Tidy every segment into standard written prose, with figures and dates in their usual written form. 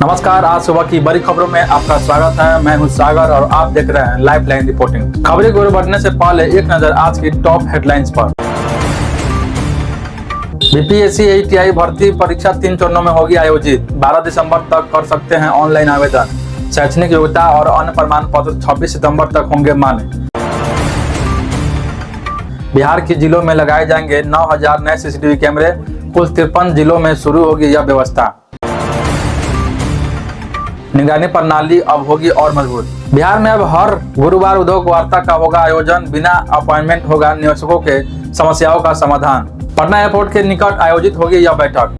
नमस्कार, आज सुबह की बड़ी खबरों में आपका स्वागत है। मैं हूं सागर और आप देख रहे हैं लाइव लाइन रिपोर्टिंग। खबरें को बढ़ने से पहले एक नजर आज की टॉप हेडलाइंस पर। बीपीएससी ATI भर्ती परीक्षा 3 चरणों में होगी आयोजित। 12 दिसंबर तक कर सकते हैं ऑनलाइन आवेदन। शैक्षणिक योग्यता और अन्य प्रमाण पत्र 26 सितंबर तक होंगे मान्य। बिहार के जिलों में लगाए जाएंगे 9000 नए CCTV कैमरे। कुल 53 जिलों में शुरू होगी यह व्यवस्था। निगरानी प्रणाली अब होगी और मजबूत। बिहार में अब हर गुरुवार उद्योग वार्ता का होगा आयोजन। बिना अपॉइंटमेंट होगा निवेशकों के समस्याओं का समाधान। पटना एयरपोर्ट के निकट आयोजित होगी यह बैठक।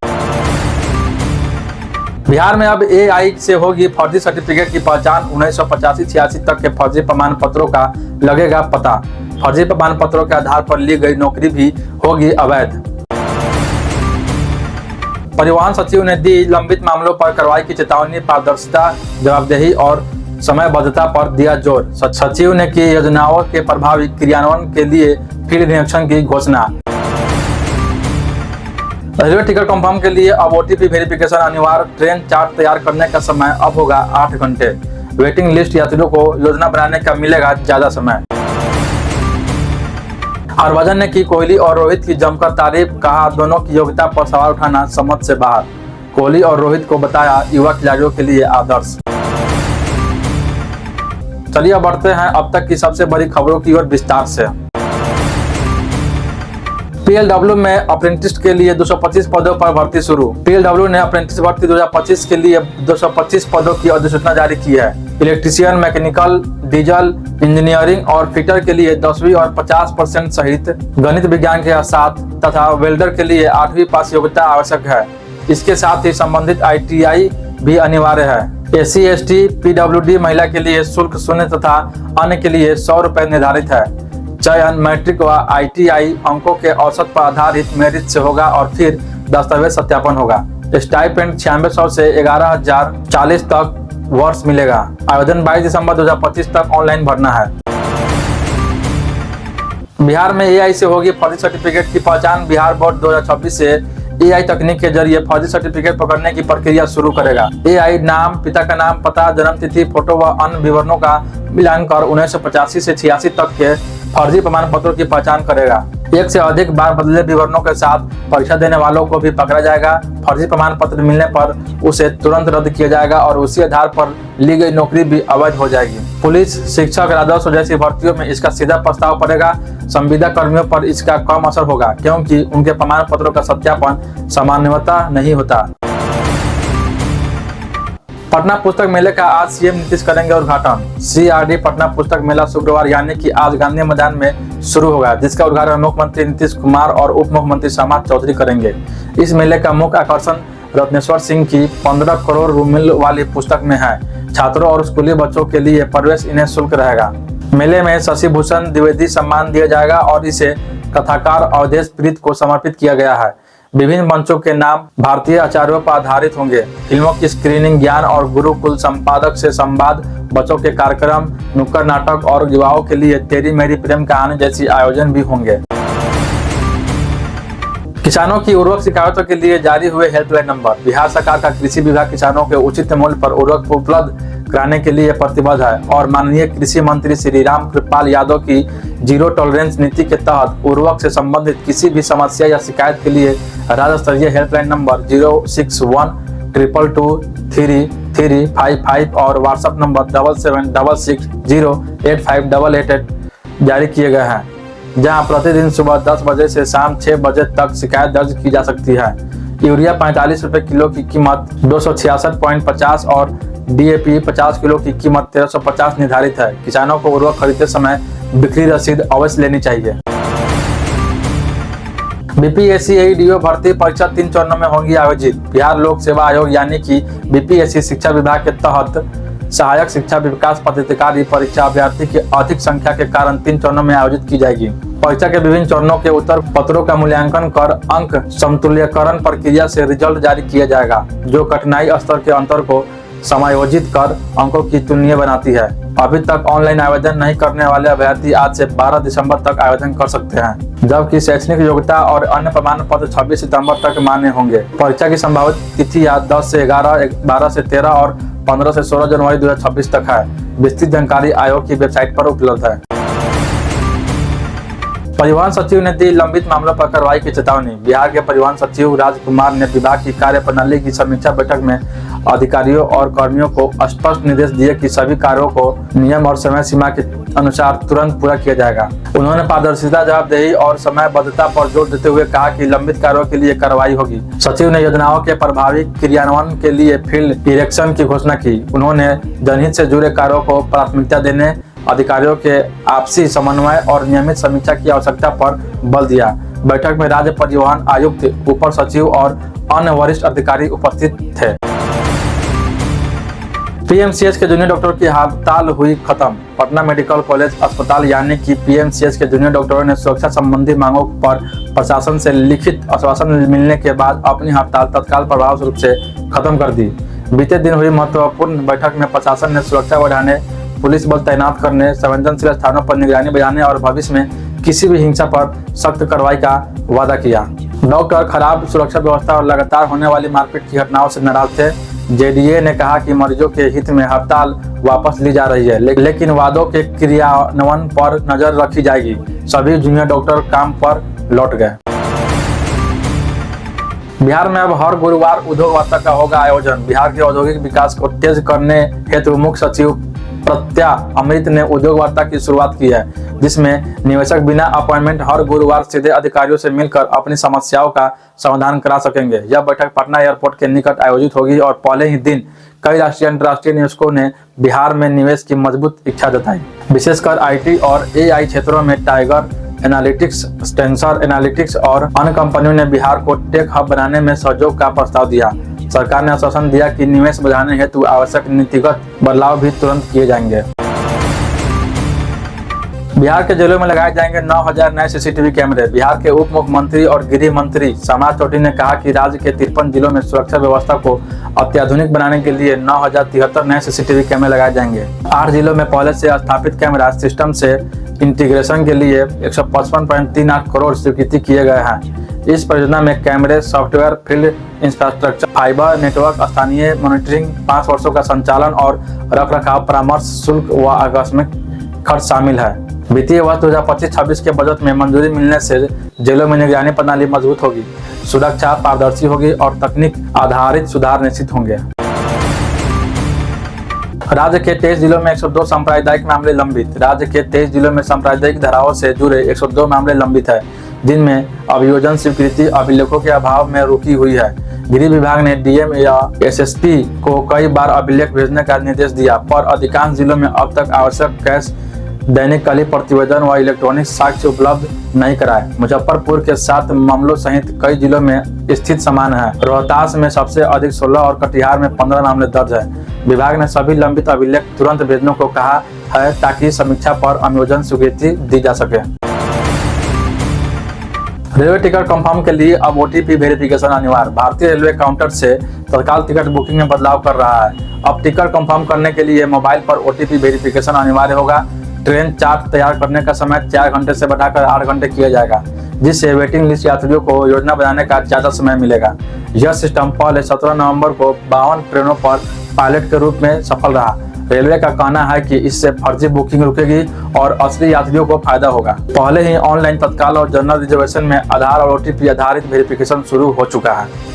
बिहार में अब AI से होगी फर्जी सर्टिफिकेट की पहचान। 1985-86 तक के फर्जी प्रमाण पत्रों का लगेगा पता। फर्जी प्रमाण पत्रों के आधार पर ली गई नौकरी भी होगी अवैध। परिवहन सचिव ने दी लंबित मामलों पर कार्रवाई की चेतावनी। पारदर्शिता, जवाबदेही और समयबद्धता पर दिया जोर। सचिव ने की योजनाओं के प्रभावी क्रियान्वयन के लिए फील्ड निरीक्षण की घोषणा। रेलवे टिकट कंफर्म के लिए अब OTP वेरिफिकेशन अनिवार्य। ट्रेन चार्ट तैयार करने का समय अब होगा 8 घंटे। वेटिंग लिस्ट यात्रियों को योजना बनाने का मिलेगा ज्यादा समय। हरभजन ने की कोहली और रोहित की जमकर तारीफ। कहा दोनों की योग्यता पर सवाल उठाना समझ से बाहर। कोहली और रोहित को बताया युवा खिलाड़ियों के लिए आदर्श। चलिए बढ़ते हैं अब तक की सबसे बड़ी खबरों की ओर विस्तार से। PLW में अप्रेंटिस के लिए 225 पदों पर भर्ती शुरू। PLW ने अप्रेंटिस भर्ती 2025 के लिए 225 पदों की अधिसूचना जारी की है। इलेक्ट्रीशियन, मैकेनिकल, डीजल इंजीनियरिंग और फिटर के लिए 10वीं और 50% सहित गणित विज्ञान के साथ तथा वेल्डर के लिए 8वीं पास योग्यता आवश्यक है। इसके साथ ही संबंधित ITI भी अनिवार्य है। SC, ST, PWD महिला के लिए शुल्क शून्य तथा अन्य के लिए 100 रुपए निर्धारित है। चयन मैट्रिक व ITI अंकों के औसत पर आधारित मेरिट से होगा और फिर दस्तावेज सत्यापन होगा। स्टाइपेंड 9600 से 11040 तक वर्ष मिलेगा। आवेदन 22 दिसंबर 2025 तक ऑनलाइन भरना है। बिहार में AI से होगी फर्जी सर्टिफिकेट की पहचान। बिहार बोर्ड 2026 से AI तकनीक के जरिए फर्जी सर्टिफिकेट पकड़ने की प्रक्रिया शुरू करेगा। AI नाम, पिता का नाम, पता, जन्म तिथि, फोटो व अन्य विवरणों का मिलान कर 1985 से 86 तक के फर्जी प्रमाण पत्रों की पहचान करेगा। एक से अधिक बार बदले विवरणों के साथ परीक्षा देने वालों को भी पकड़ा जाएगा। फर्जी प्रमाण पत्र मिलने पर उसे तुरंत रद्द किया जाएगा और उसी आधार पर ली गई नौकरी भी अवैध हो जाएगी। पुलिस, शिक्षक, राजस्व जैसी भर्तियों में इसका सीधा प्रस्ताव पड़ेगा। संविदा कर्मियों पर इसका कम असर होगा क्योंकि उनके प्रमाण पत्रों का सत्यापन सामान्यतः नहीं होता। पटना पुस्तक मेले का आज CM नीतीश करेंगे उद्घाटन। CRD पटना पुस्तक मेला शुक्रवार यानी कि आज गांधी मैदान में शुरू होगा, जिसका उद्घाटन मुख्यमंत्री नीतीश कुमार और उप मुख्यमंत्री समाज चौधरी करेंगे। इस मेले का मुख्य आकर्षण रत्नेश्वर सिंह की 15 करोड़ मूल्य वाली पुस्तक में है। छात्रों और स्कूली बच्चों के लिए प्रवेश इन्हें शुल्क रहेगा। मेले में शशि भूषण द्विवेदी सम्मान दिया जाएगा और इसे कथाकार अवधेश प्रीत को समर्पित किया गया है। विभिन्न मंचों के नाम भारतीय आचार्यों पर आधारित होंगे। फिल्मों की स्क्रीनिंग, ज्ञान और गुरुकुल संपादक से संवाद, बच्चों के कार्यक्रम, नुक्कड़ नाटक और युवाओं के लिए तेरी मेरी प्रेम कहानी जैसी आयोजन भी होंगे। किसानों की उर्वरक शिकायतों के लिए जारी हुए हेल्पलाइन नंबर। बिहार सरकार का कृषि विभाग किसानों के उचित मूल्य पर उर्वरक उपलब्ध कराने के लिए प्रतिबद्ध है और माननीय कृषि मंत्री श्री राम कृपाल यादव की जीरो टॉलरेंस नीति के तहत उर्वरक से संबंधित किसी भी समस्या या शिकायत के लिए राज्य स्तरीय हेल्पलाइन नंबर 06122233355 और व्हाट्सएप नंबर 7766085888 जारी किए गए हैं, जहां प्रतिदिन सुबह 10 बजे से शाम 6 बजे तक शिकायत दर्ज की जा सकती है। यूरिया 45 रुपए किलो की कीमत 266.50 और DAP 50 किलो की कीमत 1350 निर्धारित है। किसानों को उर्वरक खरीदते समय बिक्री रसीद अवश्य लेनी चाहिए। BPSC ADO भर्ती परीक्षा 3 चरणों में होगी आयोजित। बिहार लोक सेवा आयोग यानी कि BPSC शिक्षा विभाग के तहत सहायक शिक्षा विकास पदाधिकारी परीक्षा अभ्यर्थी की अधिक संख्या के कारण 3 चरणों में आयोजित की जाएगी। परीक्षा के विभिन्न चरणों के उत्तर पत्रों का मूल्यांकन कर अंक समतुल्यकरण प्रक्रिया से रिजल्ट जारी किया जाएगा, जो कठिनाई स्तर के अंतर को समायोजित कर अंकों की तुलनीय बनाती है। अभी तक ऑनलाइन आवेदन नहीं करने वाले अभ्यर्थी आज से 12 दिसंबर तक आवेदन कर सकते हैं, जबकि शैक्षणिक योग्यता और अन्य प्रमाण पत्र 26 सितंबर तक मान्य होंगे। परीक्षा की संभावित तिथियां 10 से 11, 12 से 13 और 15 से 16 जनवरी 2026 तक है। विस्तृत जानकारी आयोग की वेबसाइट पर उपलब्ध है। परिवहन सचिव ने दी लंबित मामलों पर कार्रवाई की चेतावनी। बिहार के परिवहन सचिव राजकुमार ने विभाग की कार्यप्रणाली की समीक्षा बैठक में अधिकारियों और कर्मियों को स्पष्ट निर्देश दिए कि सभी कार्यों को नियम और समय सीमा के अनुसार तुरंत पूरा किया जाएगा। उन्होंने पारदर्शिता, जवाबदेही और समयबद्धता पर जोर देते हुए कहा कि लंबित कार्यों के लिए कार्रवाई होगी। सचिव ने योजनाओं के प्रभावी क्रियान्वयन के लिए फील्ड इरेक्शन की घोषणा की। उन्होंने जनहित से जुड़े कार्यों को प्राथमिकता देने, अधिकारियों के आपसी समन्वय और नियमित समीक्षा की आवश्यकता पर बल दिया। बैठक में राज्य परिवहन आयुक्त, अपर सचिव और अन्य वरिष्ठ अधिकारी उपस्थित थे। पीएमसीएच के जूनियर डॉक्टरों की हड़ताल हुई खत्म। पटना मेडिकल कॉलेज अस्पताल यानी कि पीएमसीएच के जूनियर डॉक्टरों ने सुरक्षा संबंधी मांगों पर प्रशासन से लिखित आश्वासन मिलने के बाद अपनी हड़ताल तत्काल प्रभाव रूप से खत्म कर दी। बीते दिन हुई महत्वपूर्ण बैठक में प्रशासन ने सुरक्षा बढ़ाने, पुलिस बल तैनात करने, संवेदनशील स्थानों पर निगरानी बढ़ाने और भविष्य में किसी भी हिंसा पर सख्त कार्रवाई का वादा किया। डॉक्टर खराब सुरक्षा व्यवस्था और लगातार होने वाली मारपीट की घटनाओं से नाराज थे। जेडीए ने कहा कि मरीजों के हित में हड़ताल वापस ली जा रही है, लेकिन वादों के क्रियान्वयन पर नजर रखी जाएगी। सभी जूनियर डॉक्टर काम पर लौट गए। बिहार में अब हर गुरुवार उद्योग वार्ता का होगा आयोजन। बिहार के औद्योगिक विकास को तेज करने हेतु मुख्य सचिव प्रत्या अमृत ने उद्योग वार्ता की शुरुआत की है, जिसमें निवेशक बिना अपॉइंटमेंट हर गुरुवार सीधे अधिकारियों से मिलकर अपनी समस्याओं का समाधान करा सकेंगे। यह बैठक पटना एयरपोर्ट के निकट आयोजित होगी और पहले ही दिन कई राष्ट्रीय अंतर्राष्ट्रीय निवेशकों ने बिहार में निवेश की मजबूत इच्छा जताई। विशेषकर आईटी और एआई क्षेत्रों में टाइगर एनालिटिक्स, स्टेंसर एनालिटिक्स और अन्य कंपनियों ने बिहार को टेक हब बनाने में सहयोग का प्रस्ताव दिया। सरकार ने आश्वासन दिया कि निवेश बढ़ाने हेतु आवश्यक नीतिगत बदलाव भी तुरंत किए जाएंगे। बिहार के जेलों में लगाए जाएंगे 9000 नए सीसीटीवी कैमरे। बिहार के उप मुख्यमंत्री और गृह मंत्री समाज चौधरी ने कहा कि राज्य के 53 जिलों में सुरक्षा व्यवस्था को अत्याधुनिक बनाने के लिए 9073 नए सीसीटीवी कैमरे लगाए जाएंगे। 8 जिलों में पहले से स्थापित कैमरा सिस्टम से इंटीग्रेशन के लिए 155.38 करोड़ स्वीकृति किए गए हैं। इस परियोजना में कैमरे, software, field infrastructure, fibre network, स्थानीय मॉनिटरिंग, 5 वर्षों का संचालन और रखरखाव, परामर्श शुल्क व आकस्मिक खर्च शामिल है। वित्तीय वर्ष 2025-26 के बजट में मंजूरी मिलने से जेलों में निगरानी प्रणाली मजबूत होगी, सुरक्षा पारदर्शी होगी और तकनीक आधारित सुधार निश्चित होंगे। राज्य के 23 जिलों में 102 सांप्रदायिक मामले लंबित। राज्य के 23 जिलों में सांप्रदायिक धाराओं से जुड़े 102 मामले लंबित है, जिनमें अभियोजन स्वीकृति अभिलेखों के अभाव में रुकी हुई है। गृह विभाग ने डीएम या एसएसपी को कई बार अभिलेख भेजने का निर्देश दिया, पर अधिकांश जिलों में अब तक आवश्यक कैश, दैनिककालीन प्रतिवेदन व इलेक्ट्रॉनिक साक्ष्य उपलब्ध नहीं कराए। मुजफ्फरपुर के 7 मामलों सहित कई जिलों में स्थिति समान है। रोहतास में सबसे अधिक 16 और कटिहार में 15 मामले दर्ज है। विभाग ने सभी लंबित अभिलेख तुरंत भेजने को कहा है ताकि समीक्षा पर अनुमोदन स्वीकृति दी जा सके। रेलवे टिकट कंफर्म के लिए अब ओटीपी वेरिफिकेशन अनिवार्य। भारतीय रेलवे काउंटर से तत्काल टिकट बुकिंग में बदलाव कर रहा है। अब टिकट कंफर्म करने के लिए मोबाइल पर ओटीपी वेरिफिकेशन अनिवार्य होगा। ट्रेन चार्ट तैयार करने का समय 4 घंटे से बढ़ाकर 8 घंटे किया जाएगा, जिससे वेटिंग लिस्ट यात्रियों को योजना बनाने का ज्यादा समय मिलेगा। यह सिस्टम पहले 17 नवंबर को 52 ट्रेनों पर पायलट के रूप में सफल रहा। रेलवे का कहना है कि इससे फर्जी बुकिंग रुकेगी और असली यात्रियों को फायदा होगा। पहले ही ऑनलाइन तत्काल और जनरल रिजर्वेशन में आधार और ओटीपी आधारित वेरिफिकेशन शुरू हो चुका है।